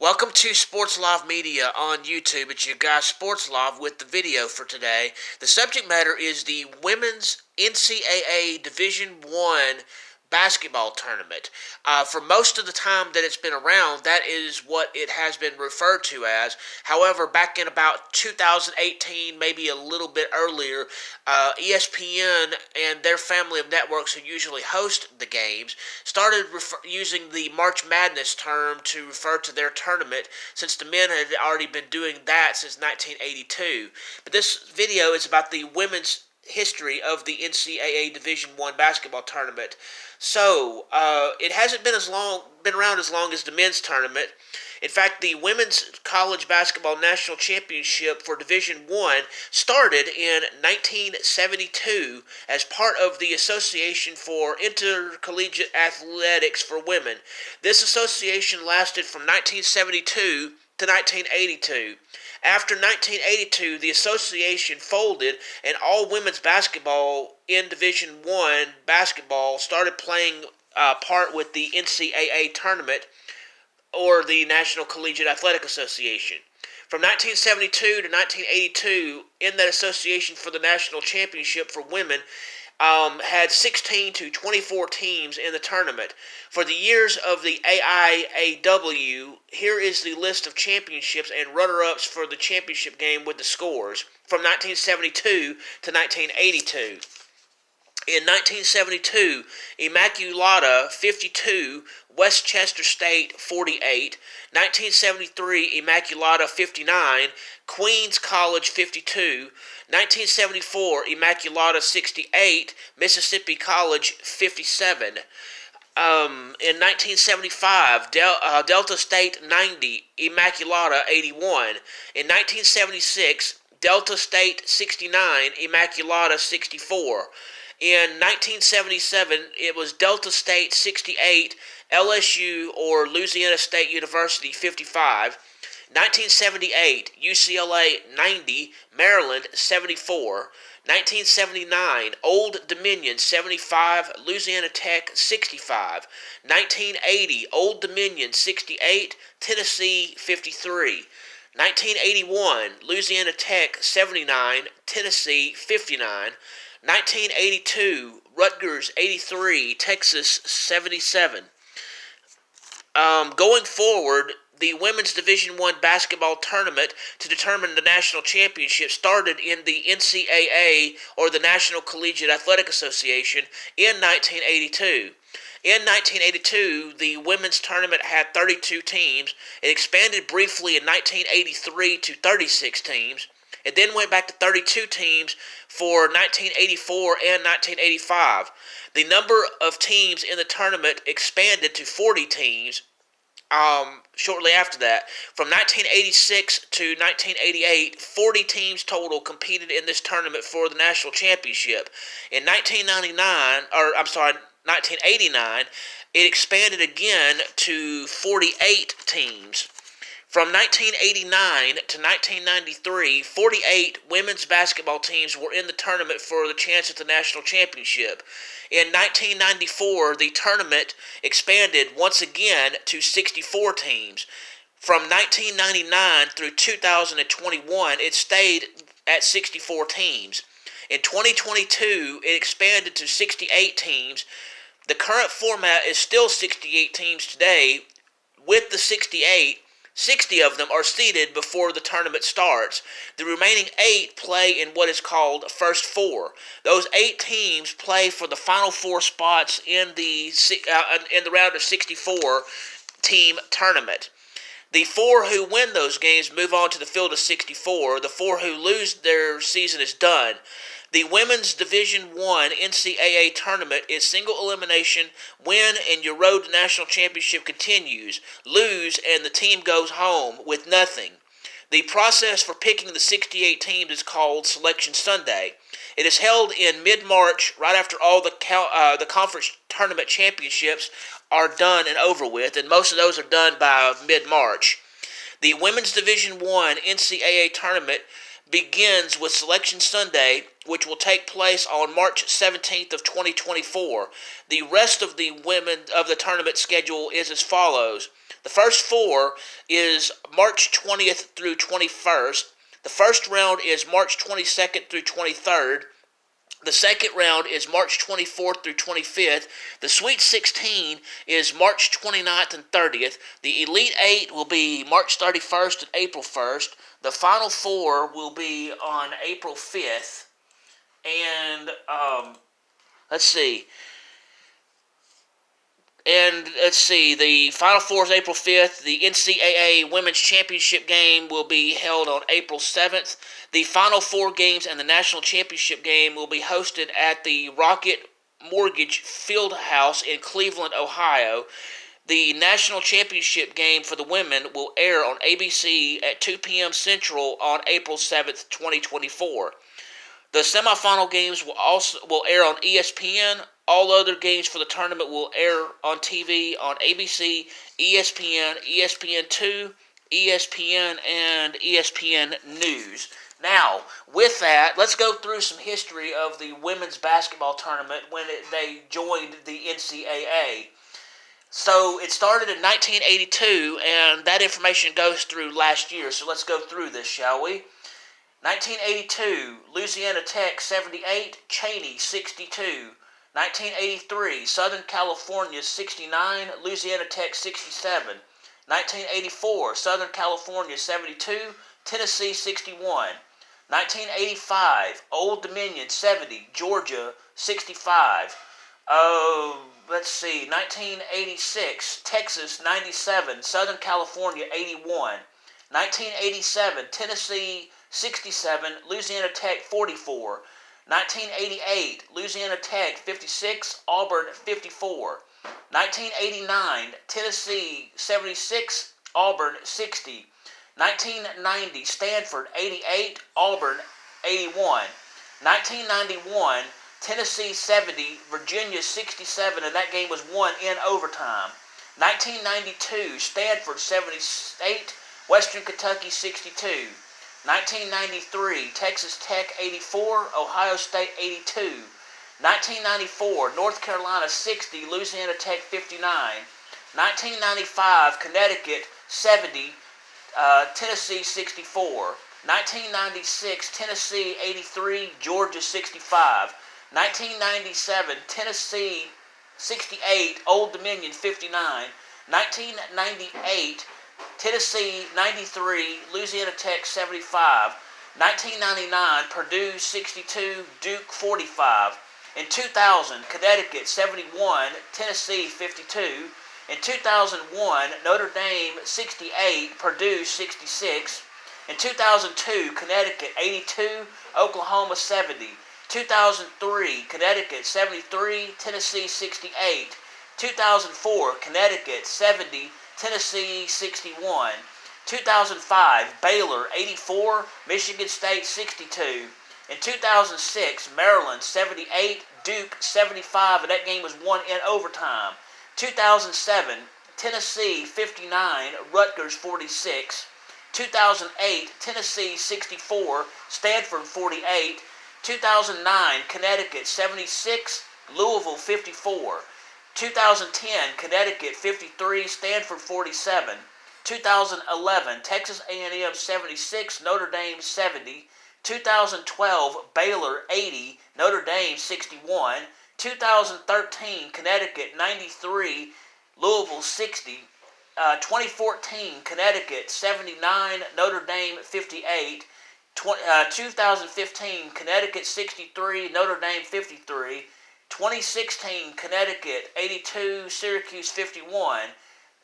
Welcome to Sports Live Media on YouTube. It's your guy Sports Live with the video for today. The subject matter is the Women's NCAA Division I basketball tournament. For most of the time that it's been around, that is what it has been referred to as. However, back in about 2018, maybe a little bit earlier, ESPN and their family of networks who usually host the games started using the March Madness term to refer to their tournament, since the men had already been doing that since 1982. But this video is about the women's history of the NCAA Division I basketball tournament. So, it hasn't been around as long as the men's tournament. In fact, the Women's College Basketball National Championship for Division I started in 1972 as part of the Association for Intercollegiate Athletics for Women. This association lasted from 1972 to 1982. After 1982, the association folded, and all women's basketball in Division I basketball started playing part with the NCAA tournament, or the National Collegiate Athletic Association. From 1972 to 1982, in that association for the National Championship for Women, had 16 to 24 teams in the tournament. For the years of the AIAW, here is the list of championships and runner-ups for the championship game with the scores from 1972 to 1982. In 1972, Immaculata 52, Westchester State 48, 1973 Immaculata 59, Queens College 52, 1974 Immaculata 68, Mississippi College 57. In 1975, Delta State 90, Immaculata 81. In 1976, Delta State 69, Immaculata 64. In 1977, it was Delta State 68, LSU or Louisiana State University 55. 1978, UCLA 90, Maryland 74. 1979, Old Dominion 75, Louisiana Tech 65. 1980, Old Dominion 68, Tennessee 53. 1981, Louisiana Tech 79, Tennessee 59. 1982, Rutgers 83, Texas 77. Going forward, the Women's Division I basketball tournament to determine the national championship started in the NCAA, or the National Collegiate Athletic Association, in 1982. In 1982, the women's tournament had 32 teams. It expanded briefly in 1983 to 36 teams. It then went back to 32 teams for 1984 and 1985. The number of teams in the tournament expanded to 40 teams shortly after that. From 1986 to 1988, 40 teams total competed in this tournament for the national championship. In 1989, it expanded again to 48 teams. From 1989 to 1993, 48 women's basketball teams were in the tournament for the chance at the national championship. In 1994, the tournament expanded once again to 64 teams. From 1999 through 2021, it stayed at 64 teams. In 2022, it expanded to 68 teams. The current format is still 68 teams today. With the 68, 60 of them are seeded before the tournament starts. The remaining 8 play in what is called First Four. Those 8 teams play for the final 4 spots in the round of 64 team tournament. The 4 who win those games move on to the field of 64. The 4 who lose, their season is done. The Women's Division I NCAA tournament is single elimination. Win and your road to national championship continues. Lose and the team goes home with nothing. The process for picking the 68 teams is called Selection Sunday. It is held in mid-March, right after all the conference tournament championships are done and over with, and most of those are done by mid-March. The Women's Division I NCAA tournament begins with Selection Sunday, which will take place on March 17th of 2024. The rest of the women of the tournament schedule is as follows. The first four is March 20th through 21st. The first round is March 22nd through 23rd. The second round is March 24th through 25th. The Sweet 16 is March 29th and 30th. The Elite 8 will be March 31st and April 1st. The Final Four will be on April 5th. And, let's see. The Final Four is April 5th. The NCAA Women's Championship game will be held on April 7th. The Final Four games and the National Championship game will be hosted at the Rocket Mortgage Fieldhouse in Cleveland, Ohio. The National Championship game for the women will air on ABC at 2 p.m. Central on April 7th, 2024. The semifinal games will air on ESPN. All other games for the tournament will air on TV on ABC, ESPN, ESPN2, ESPN, and ESPN News. Now, with that, let's go through some history of the women's basketball tournament when they joined the NCAA. So it started in 1982, and that information goes through last year. So let's go through this, shall we? 1982, Louisiana Tech 78, Cheney 62. 1983, Southern California 69, Louisiana Tech 67. 1984, Southern California 72, Tennessee 61. 1985, Old Dominion 70, Georgia 65. 1986, Texas 97, Southern California 81. 1987, Tennessee 67, Louisiana Tech 44. 1988, Louisiana Tech 56, Auburn 54. 1989, Tennessee 76, Auburn 60. 1990, Stanford 88, Auburn 81. 1991, Tennessee 70, Virginia 67, and that game was won in overtime. 1992, Stanford 78, Western Kentucky 62. 1993, Texas Tech 84, Ohio State 82. 1994, North Carolina 60, Louisiana Tech 59. 1995, Connecticut 70, Tennessee 64. 1996, Tennessee 83, Georgia 65. 1997, Tennessee 68, Old Dominion 59. 1998, Tennessee 93, Louisiana Tech 75. 1999, Purdue 62, Duke 45. In 2000, Connecticut 71, Tennessee 52. In 2001, Notre Dame 68, Purdue 66. In 2002, Connecticut 82, Oklahoma 70. 2003, Connecticut 73, Tennessee 68. 2004, Connecticut 70, Tennessee 61. 2005, Baylor 84, Michigan State 62. In 2006, Maryland 78, Duke 75, and that game was won in overtime. 2007, Tennessee 59, Rutgers 46. 2008, Tennessee 64, Stanford 48. 2009, Connecticut 76, Louisville 54. 2010, Connecticut 53, Stanford 47. 2011, Texas A&M 76, Notre Dame 70. 2012, Baylor 80, Notre Dame 61. 2013, Connecticut 93, Louisville 60. 2014, Connecticut 79, Notre Dame 58. 2015, Connecticut 63, Notre Dame 53. 2016, Connecticut 82, Syracuse 51.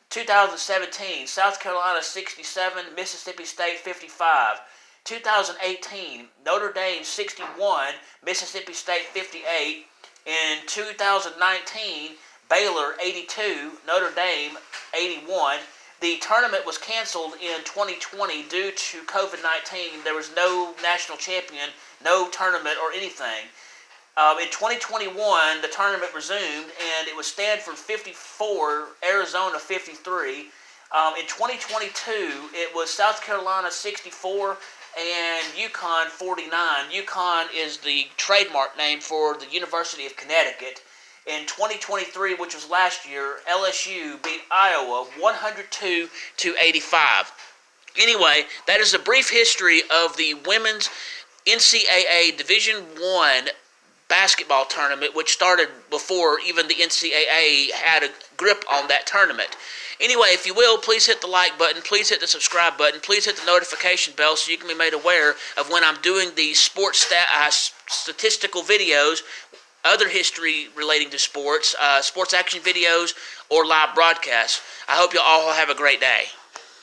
2017, South Carolina 67, Mississippi State 55. 2018, Notre Dame 61, Mississippi State 58. In 2019, Baylor 82, Notre Dame 81. The tournament was canceled in 2020 due to COVID-19. There was no national champion, no tournament or anything. In 2021, the tournament resumed, and it was Stanford 54, Arizona 53. In 2022, it was South Carolina 64 and UConn 49. UConn is the trademark name for the University of Connecticut. In 2023, which was last year, LSU beat Iowa 102-85. Anyway, that is a brief history of the women's NCAA Division I basketball tournament, which started before even the NCAA had a grip on that tournament. Anyway, if you will, please hit the like button, please hit the subscribe button, please hit the notification bell so you can be made aware of when I'm doing these statistical videos, other history relating to sports, sports action videos, or live broadcasts. I hope you all have a great day.